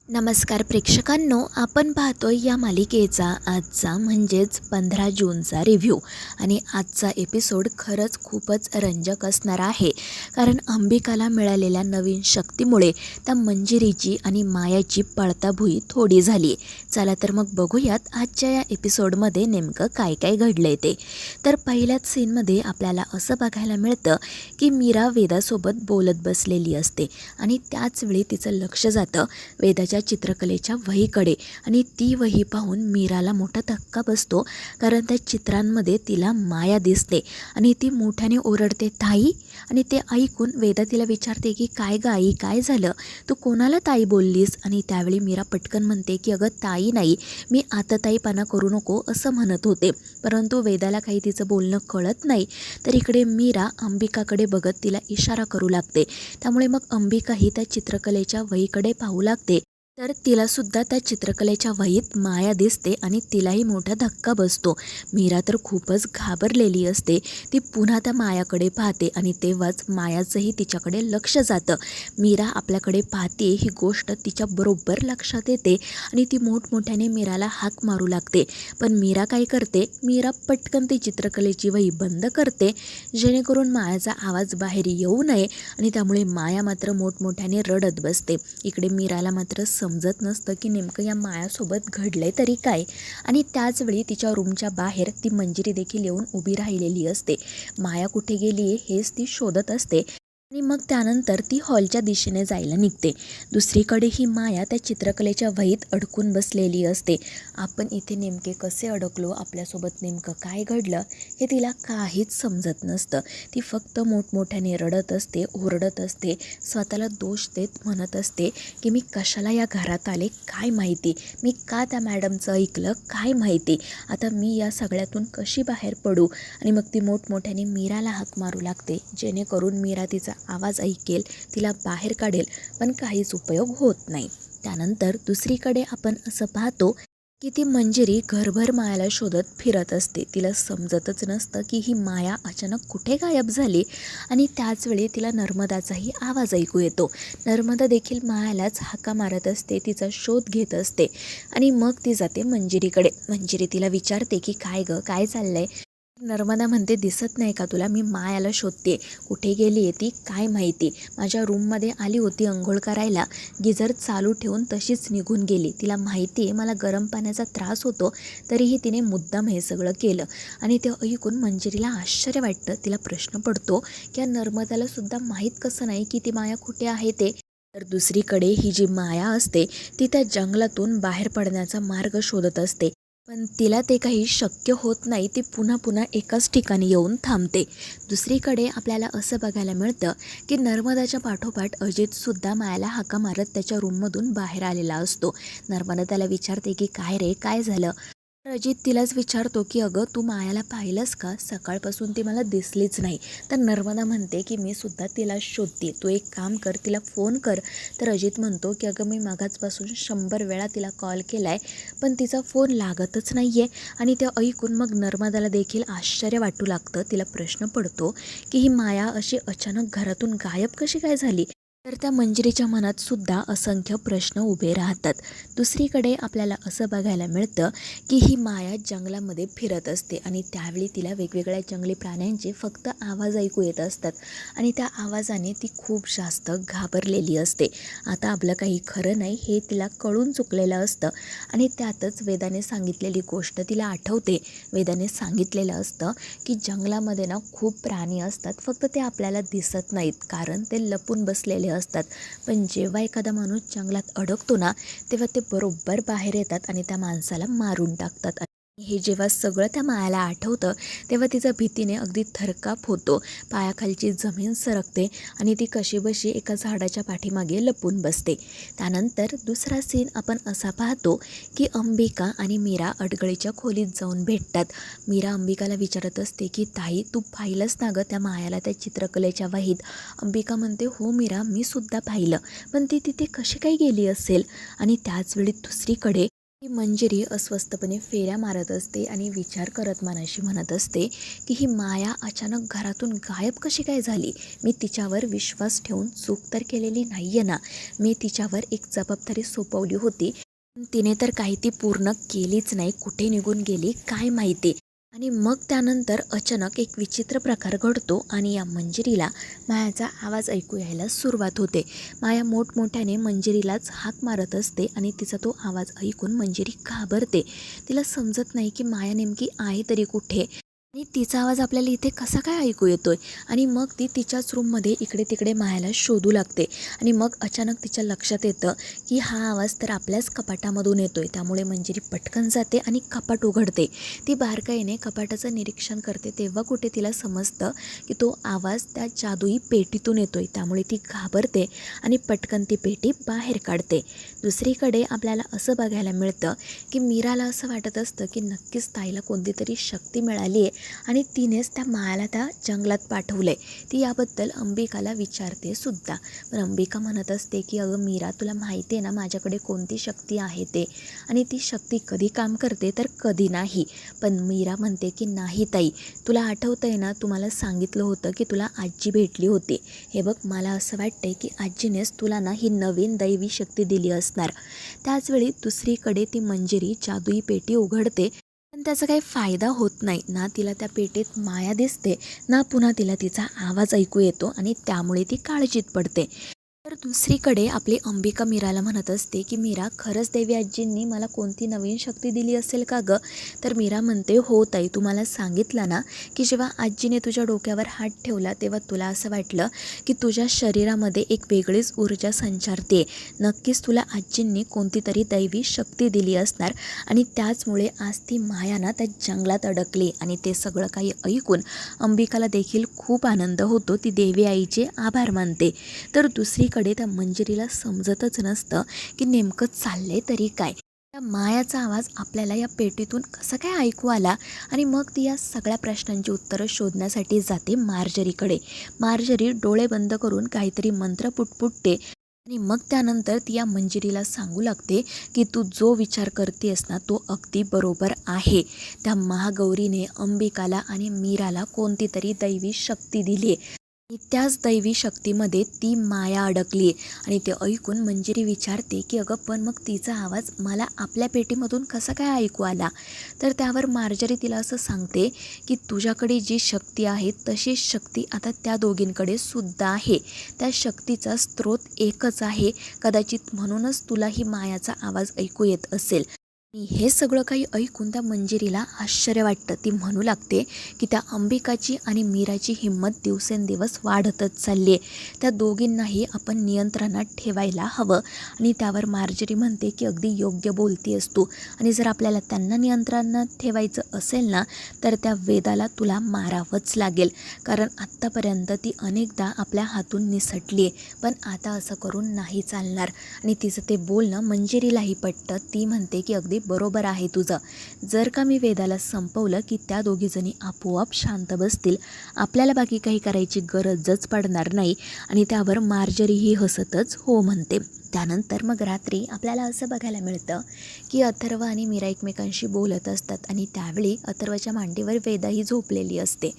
नमस्कार प्रेक्षकांनो, आपण पाहतोय या मालिकेचा आजचा म्हणजेच 15 जूनचा रिव्ह्यू. आणि आजचा एपिसोड खरंच खूपच रंजक असणार आहे. कारण अंबिकाला मिळालेल्या नवीन शक्तीमुळे त्या मंजिरीची आणि मायाची पळताभुई थोडी झाली. चला तर मग बघूयात आजच्या या एपिसोडमध्ये नेमकं काय काय घडलंय ते. तर पहिल्याच सीनमध्ये आपल्याला असं बघायला मिळतं की मीरा वेदासोबत बोलत बसलेली असते आणि त्याचवेळी तिचं लक्ष जातं वेदाच्या चित्रकलेच्या वहीकडे. आणि ती वही पाहून मीराला मोठा धक्का बसतो, कारण त्या चित्रांमध्ये तिला माया दिसते आणि ती मोठ्याने ओरडते, ताई. आणि ते ऐकून वेदा तिला विचारते की काय ग आई, काय झालं, तू कोणाला ताई बोललीस? आणि त्यावेळी मीरा पटकन म्हणते की अगं ताई नाही, मी आता ताईपणा करू नको असं म्हणत होते. परंतु वेदाला काही तिचं बोलणं कळत नाही. तर इकडे मीरा अंबिकाकडे बघत तिला इशारा करू लागते. त्यामुळे मग अंबिकाही त्या चित्रकलेच्या वहीकडे पाहू लागते. तर तिलासुद्धा त्या चित्रकलेच्या वहीत माया दिसते आणि तिलाही मोठा धक्का बसतो. मीरा तर खूपच घाबरलेली असते. ती पुन्हा त्या मायाकडे पाहते आणि तेव्हाच मायाचंही तिच्याकडे लक्ष जातं. मीरा आपल्याकडे पाहते ही गोष्ट तिच्या बरोबर लक्षात येते आणि ती मोठमोठ्याने मीराला हाक मारू लागते. पण मीरा काय करते, मीरा पटकन ती चित्रकलेची वही बंद करते, जेणेकरून मायाचा आवाज बाहेर येऊ नये. आणि त्यामुळे माया मात्र मोठमोठ्याने रडत बसते. इकडे मीराला मात्र समजत नसतं की नेमकं या मायासोबत घडलंय तरी काय. आणि त्याचवेळी तिच्या रूमच्या बाहेर ती मंजिरी देखील येऊन उभी राहिलेली असते. माया कुठे गेली हेच ती शोधत असते आणि मग त्यानंतर ती हॉलच्या दिशेने जायला निघते. दुसरीकडे ही माया त्या चित्रकलेच्या वहीत अडकून बसलेली असते. आपण इथे नेमके कसे अडकलो, आपल्यासोबत नेमकं काय घडलं हे तिला काहीच समजत नसतं. ती फक्त मोठमोठ्याने रडत असते, ओरडत असते, स्वतःला दोष देत म्हणत असते की मी कशाला या घरात आले काय माहिती, मी का त्या मॅडमचं ऐकलं काय माहिती, आता मी या सगळ्यातून कशी बाहेर पडू. आणि मग ती मोठमोठ्याने मीराला हाक मारू लागते, जेणेकरून मीरा तिचा आवाज ऐकेल, तिला बाहेर काढेल. पण काहीच उपयोग होत नाही. त्यानंतर दुसरीकडे आपण असं पाहतो की ती मंजिरी घरभर मायाला शोधत फिरत असते. तिला समजतच नसतं की ही माया अचानक कुठे गायब झाली. आणि त्याचवेळी तिला नर्मदाचाही आवाज ऐकू येतो. नर्मदा देखील मायालाच हाका मारत असते, तिचा शोध घेत असते. आणि मग ती जाते मंजिरीकडे. मंजिरी तिला विचारते की काय ग, काय चाललंय. नर्मदा म्हणते, दिसत नाही का तुला, मी मायाला शोधते, कुठे गेली आहे ती काय माहिती, माझ्या रूममध्ये आली होती अंघोळ करायला, गिझर चालू ठेवून तशीच निघून गेली. तिला माहिती आहे मला गरम पाण्याचा त्रास होतो, तरीही तिने मुद्दाम हे सगळं केलं. आणि ते ऐकून मंजिरीला आश्चर्य वाटतं. तिला प्रश्न पडतो की या नर्मदाला सुद्धा माहीत कसं नाही की ती माया कुठे आहे ते. तर दुसरीकडे ही जी माया असते ती त्या जंगलातून बाहेर पडण्याचा मार्ग शोधत असते. पण तिला ते काही शक्य होत नाही. ती पुन्हा पुन्हा एकाच ठिकाणी येऊन थांबते. दुसरीकडे आपल्याला असं बघायला मिळतं की नर्मदाच्या पाठोपाठ अजितसुद्धा मायाला हाका मारत त्याच्या रूममधून बाहेर आलेला असतो. नर्मदा त्याला विचारते की काय रे, काय झालं. तर अजित तिलाच विचारतो की अगं तू मायाला पाहिलंस का, सकाळपासून ती मला दिसलीच नाही. तर नर्मदा म्हणते की मी सुद्धा तिला शोधते, तू एक काम कर, तिला फोन कर. तर अजित म्हणतो की अगं मी मागाचपासून 100 वेळा तिला कॉल केला आहे, पण तिचा फोन लागतच नाही आहे. आणि ते ऐकून मग नर्मदाला देखील आश्चर्य वाटू लागतं. तिला प्रश्न पडतो की ही माया अशी अचानक घरातून गायब कशी काय झाली. तर त्या मंजिरीच्या मनात सुद्धा असंख्य प्रश्न उभे राहतात. दुसरीकडे आपल्याला असं बघायला मिळतं की ही माया जंगलामध्ये फिरत असते आणि त्यावेळी तिला वेगवेगळ्या जंगली प्राण्यांचे फक्त आवाज ऐकू येत असतात. आणि त्या आवाजाने ती खूप जास्त घाबरलेली असते. आता आपलं काही खरं नाही हे तिला कळून चुकलेलं असतं. आणि त्यातच वेदाने सांगितलेली गोष्ट तिला आठवते. वेदाने सांगितलेलं असतं की जंगलामध्ये ना खूप प्राणी असतात, फक्त ते आपल्याला दिसत नाहीत, कारण ते लपून बसलेले असतात. पण जेव्हा एखादा माणूस जंगलात अडकतो ना, तेव्हा ते बरोबर बाहेर येतात आणि त्या माणसाला मारून टाकतात. हे जेव्हा सगळं त्या मायाला आठवतं तेव्हा तिचा भीतीने अगदी थरकाप होतो. पायाखालची जमीन सरकते आणि ती कशीबशी एका झाडाच्या पाठीमागे लपून बसते. त्यानंतर दुसरा सीन आपण असा पाहतो की अंबिका आणि मीरा अडगळीच्या खोलीत जाऊन भेटतात. मीरा अंबिकाला विचारत असते की ताई, तू पाहिलंस ना गं त्या मायाला त्या चित्रकलेच्या वहीत. अंबिका म्हणते, हो मीरा, मी सुद्धा पाहिलं, पण ती तिथे कशी काय गेली असेल. आणि त्याचवेळी दुसरीकडे ही मंजिरी अस्वस्थपणे फेऱ्या मारत असते आणि विचार करत मनाशी म्हणत असते की ही माया अचानक घरातून गायब कशी काय झाली. मी तिच्यावर विश्वास ठेवून चूक तर केलेली नाही आहे ना. मी तिच्यावर एक जबाबदारी सोपवली होती, पण तिने तर काही ती पूर्ण केलीच नाही. कुठे निघून गेली काय माहिती. आणि मग त्यानंतर अचानक एक विचित्र प्रकार घडतो आणि या मंजिरीला मायाचा आवाज ऐकू यायला सुरुवात होते. माया मोठमोठ्याने मंजिरीलाच हाक मारत असते आणि तिचा तो आवाज ऐकून मंजिरी घाबरते. तिला समजत नाही की माया नेमकी आहे तरी कुठे आणि तिचा आवाज आपल्याला इथे कसा काय ऐकू येतोय. आणि मग ती तिच्याच रूममध्ये इकडे तिकडे मायाला शोधू लागते आणि मग अचानक तिच्या लक्षात येतं की हा आवाज तर आपल्याच कपाटामधून येतोय. त्यामुळे मंजिरी पटकन जाते आणि कपाट उघडते. ती बारकाईने कपाटाचं निरीक्षण करते तेव्हा कुठे तिला समजतं की तो आवाज त्या जादुई पेटीतून येतोय. त्यामुळे ती घाबरते आणि पटकन ती पेटी बाहेर काढते. दुसरीकडे आपल्याला असं बघायला मिळतं की मीराला असं वाटत असतं की नक्कीच ताईला कोणती तरी शक्ती मिळाली आहे आणि तिनेच त्या मायाला त्या जंगलात पाठवलं आहे. ती याबद्दल अंबिकाला विचारते सुद्धा. पण अंबिका म्हणत असते की अगं मीरा, तुला माहिती आहे ना माझ्याकडे कोणती शक्ती आहे ते, आणि ती शक्ती कधी काम करते तर कधी नाही. पण मीरा म्हणते की नाही ताई, तुला आठवतं आहे ना, तुम्हाला सांगितलं होतं की तुला आजी भेटली होती. हे बघ, मला असं वाटतंय की आजीनेच तुला ना ही नवीन दैवी शक्ती दिली असणार. त्याचवेळी दुसरीकडे ती मंजिरी जादुई पेटी उघडते, पण त्याचा काही फायदा होत नाही ना. तिला त्या पेटीत माया दिसते ना पुन्हा तिला तिचा आवाज ऐकू येतो आणि त्यामुळे ती काळजीत पडते. तर दुसरीकडे आपली अंबिका मीराला म्हणत असते की मीरा, खरंच देवी आजींनी मला कोणती नवीन शक्ती दिली असेल का गं. तर मीरा म्हणते हो ताई, तुम्हाला सांगितलं ना की जेव्हा आजीने तुझ्या डोक्यावर हात ठेवला तेव्हा तुला असं वाटलं की तुझ्या शरीरामध्ये एक वेगळीच ऊर्जा संचारते. नक्कीच तुला आजींनी कोणती तरी दैवी शक्ती दिली असणार आणि त्याचमुळे आज ती माया ना त्या जंगलात अडकली. आणि ते सगळं काही ऐकून अंबिकाला देखील खूप आनंद होतो. ती देवी आईचे आभार मानते. तर दुसरीकडे त्या मंजिरीला समजतच नसतं की नेमकं चाललंय तरी काय. त्या मायाचा आवाज आपल्याला या पेटीतून कसं काय ऐकू आला. आणि मग ती या सगळ्या प्रश्नांची उत्तरं शोधण्यासाठी जाते मार्जरीकडे. मार्जरी डोळे बंद करून काहीतरी मंत्र पुटपुटते आणि मग त्यानंतर ती या मंजिरीला सांगू लागते की तू जो विचार करतेस ना तो अगदी बरोबर आहे. त्या महागौरीने अंबिकाला आणि मीराला कोणती तरी दैवी शक्ती दिली आहे आणि त्याच दैवी शक्तीमध्ये ती माया अडकली आहे. आणि ते ऐकून मंजिरी विचारते की अगं, पण मग तिचा आवाज मला आपल्या पेटीमधून कसा काय ऐकू आला. तर त्यावर मार्जरी तिला असं सांगते की तुझ्याकडे जी शक्ती आहे तशीच शक्ती आता त्या दोघींकडे सुद्धा आहे. त्या शक्तीचा स्रोत एकच आहे. कदाचित म्हणूनच तुला ही मायाचा आवाज ऐकू येत असेल. आणि हे सगळं काही ऐकून त्या मंजिरीला आश्चर्य वाटतं. ती म्हणू लागते की त्या अंबिकाची आणि मीराची हिंमत दिवसेंदिवस वाढतच चालली आहे. त्या दोघींनाही आपण नियंत्रणात ठेवायला हवं. आणि त्यावर मार्जरी म्हणते की अगदी योग्य बोलतीयस तू. आणि जर आपल्याला त्यांना नियंत्रणात ठेवायचं असेल ना तर त्या वेदाला तुला मारावंच लागेल. कारण आत्तापर्यंत ती अनेकदा आपल्या हातून निसटली आहे. पण आता असं करून नाही चालणार. आणि तिचं ते बोलणं मंजिरीलाही पटतं. ती म्हणते की अगदी बरोबर आहे तुझं. जर का मी वेदाला संपवलं की त्या दोघीजणी आपोआप शांत बसतील. आपल्याला बाकी काही करायची गरजच पडणार नाही. आणि त्यावर मार्जरीही हसतच हो म्हणते. त्यानंतर मग रात्री आपल्याला असं बघायला मिळतं की अथर्व आणि मीरा एकमेकांशी बोलत असतात आणि त्यावेळी अथर्वच्या मांडीवर वेदाही झोपलेली असते.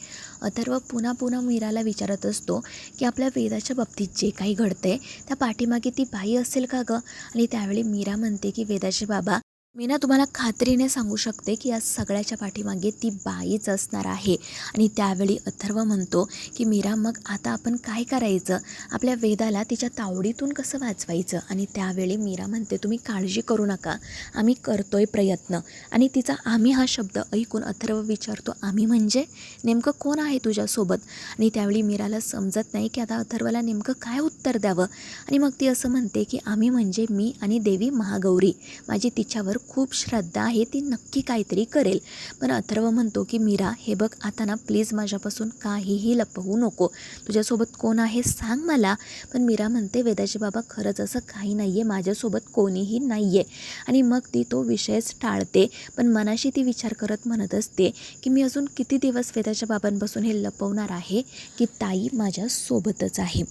अथर्व पुन्हा पुन्हा मीराला विचारत असतो की आपल्या वेदाच्या बाबतीत जे काही घडतंय त्या पाठीमागे ती बाई असेल का गं. आणि त्यावेळी मीरा म्हणते की वेदाचे बाबा, मी ना तुम्हाला खात्रीने सांगू शकते की या सगळ्याच्या पाठीमागे ती बाईच असणार आहे. आणि त्यावेळी अथर्व म्हणतो की मीरा, मग आता आपण काय करायचं. आपल्या वेदाला तिच्या तावडीतून कसं वाचवायचं. आणि त्यावेळी मीरा म्हणते तुम्ही काळजी करू नका, आम्ही करतोय प्रयत्न. आणि तिचा आम्ही हा शब्द ऐकून अथर्व विचारतो आम्ही म्हणजे नेमकं कोण आहे तुझ्यासोबत. आणि त्यावेळी मीराला समजत नाही की आता अथर्वला नेमकं काय उत्तर द्यावं. आणि मग ती असं म्हणते की आम्ही म्हणजे मी आणि देवी महागौरी. माझी तिच्यावर खूप श्रद्धा आहे, ती नक्की काहीतरी करेल. पण अथर्व म्हणतो की मीरा, हे बघ आता ना प्लीज माझ्यापासून काहीही लपवू नको. तुझ्यासोबत कोण आहे सांग मला. पण मीरा म्हणते वेदाचे बाबा, खरंच असं काही नाही आहे, माझ्यासोबत कोणीही नाही आहे. आणि मग ती तो विषयच टाळते. पण मनाशी ती विचार करत म्हणत असते की मी अजून किती दिवस वेदाच्या बाबांपासून हे लपवणार आहे की ताई माझ्यासोबतच आहे.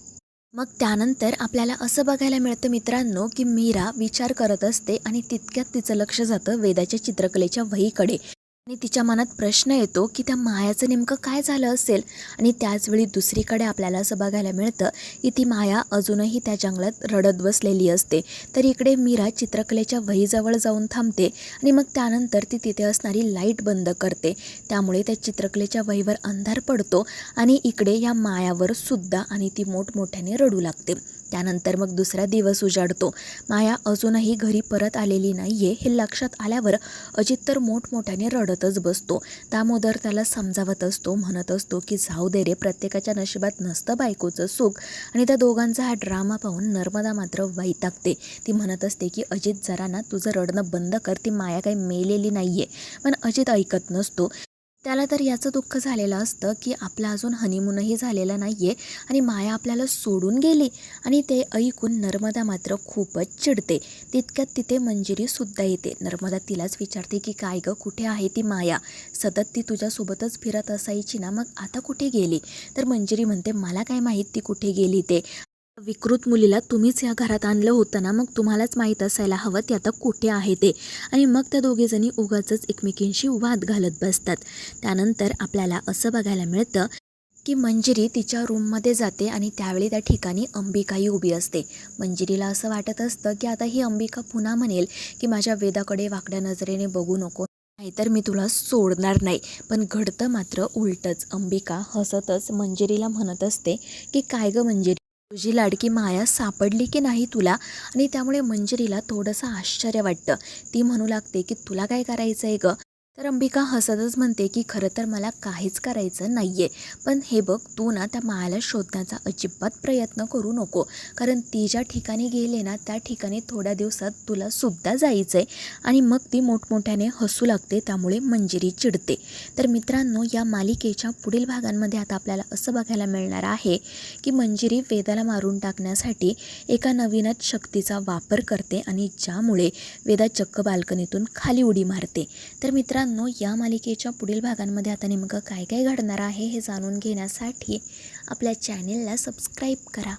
मग त्यानंतर आपल्याला असं बघायला मिळतं मित्रांनो, की मीरा विचार करत असते आणि तितक्यात तिचं लक्ष जातं वेदाच्या चित्रकलेच्या वहीकडे आणि तिच्या मनात प्रश्न येतो, की त्या मायाचं नेमकं काय झालं असेल. आणि त्याचवेळी दुसरीकडे आपल्याला असं बघायला मिळतं, की ती माया अजूनही त्या जंगलात रडत बसलेली असते. तर इकडे मीरा चित्रकलेच्या वहीजवळ जाऊन थांबते आणि मग त्यानंतर ती तिथे असणारी लाईट बंद करते. त्यामुळे त्या चित्रकलेच्या वहीवर अंधार पडतो आणि इकडे या मायावर सुद्धा आणि ती मोठमोठ्याने रडू लागते. त्यानंतर मग दुसरा दिवस उजाडतो. माया अजूनही घरी परत आलेली नाहीये हे लक्षात आल्यावर अजित तर मोठमोठ्याने रडतच बसतो. दामोदर त्याला समजावत असतो, म्हणत असतो की जाऊ दे रे, प्रत्येकाच्या नशिबात नसतं बायकोचं सुख. आणि त्या दोघांचा हा ड्रामा पाहून नर्मदा मात्र वैतागते. ती म्हणत असते की अजित जरा ना तुझं रडणं बंद कर, ती माया काही मेलेली नाहीये. पण अजित ऐकत नसतो. त्याला तर याचं दुःख झालेलं असतं की आपला अजून हनीमूनही झालेला नाहीये आणि माया आपल्याला सोडून गेली. आणि ते ऐकून नर्मदा मात्र खूपच चिडते. तितक्यात तिथे मंजिरी सुद्धा येते. नर्मदा तिलाच विचारते की काय गं, कुठे आहे ती माया? सतत ती तुझ्यासोबतच फिरत असायची ना, मग आता कुठे गेली? तर मंजिरी म्हणते, मला काय माहीत ती कुठे गेली ते. विकृत मुलीला तुम्हीच या घरात आणलं होतं ना, मग तुम्हालाच माहीत असायला हवं ती आता कुठे आहे ते. आणि मग त्या दोघीजणी उगाचच एकमेकींशी वाद घालत बसतात. त्यानंतर आपल्याला असं बघायला मिळतं की मंजिरी तिच्या रूममध्ये जाते आणि त्यावेळी त्या ठिकाणी अंबिकाही उभी असते. मंजिरीला असं वाटत असतं की आता ही अंबिका पुन्हा म्हणेल की माझ्या वेदाकडे वाकड्या नजरेने बघू नको, नाहीतर मी तुला सोडणार नाही. पण घडतं मात्र उलटंच. अंबिका हसतच मंजिरीला म्हणत असते की काय गं मंजिरी, तुझी लाडकी माया सापडली की नाही तुला? आणि त्यामुळे मंजिरीला थोडंसं आश्चर्य वाटतं. ती म्हणू लागते की तुला काय करायचं आहे गं? तर अंबिका हसतच म्हणते की खरं तर मला काहीच करायचं नाही आहे. पण हे बघ, तू ना त्या मायाला शोधण्याचा अजिबात प्रयत्न करू नको. कारण ती ज्या ठिकाणी गेले ना, त्या ठिकाणी थोड्या दिवसात तुला सुद्धा जायचं आहे. आणि मग ती मोठमोठ्याने हसू लागते. त्यामुळे मंजिरी चिडते. तर मित्रांनो, या मालिकेच्या पुढील भागांमध्ये आता आपल्याला असं बघायला मिळणार आहे की मंजिरी वेदाला मारून टाकण्यासाठी एका नवीनच शक्तीचा वापर करते आणि ज्यामुळे वेदा चक्क बाल्कनीतून खाली उडी मारते. तर मित्रांनो, या मालिकेच्या पुढील भागांमध्ये आता नेमकं काय काय घडणार आहे हे जाणून घेण्यासाठी आपल्या चॅनेलला सबस्क्राईब करा.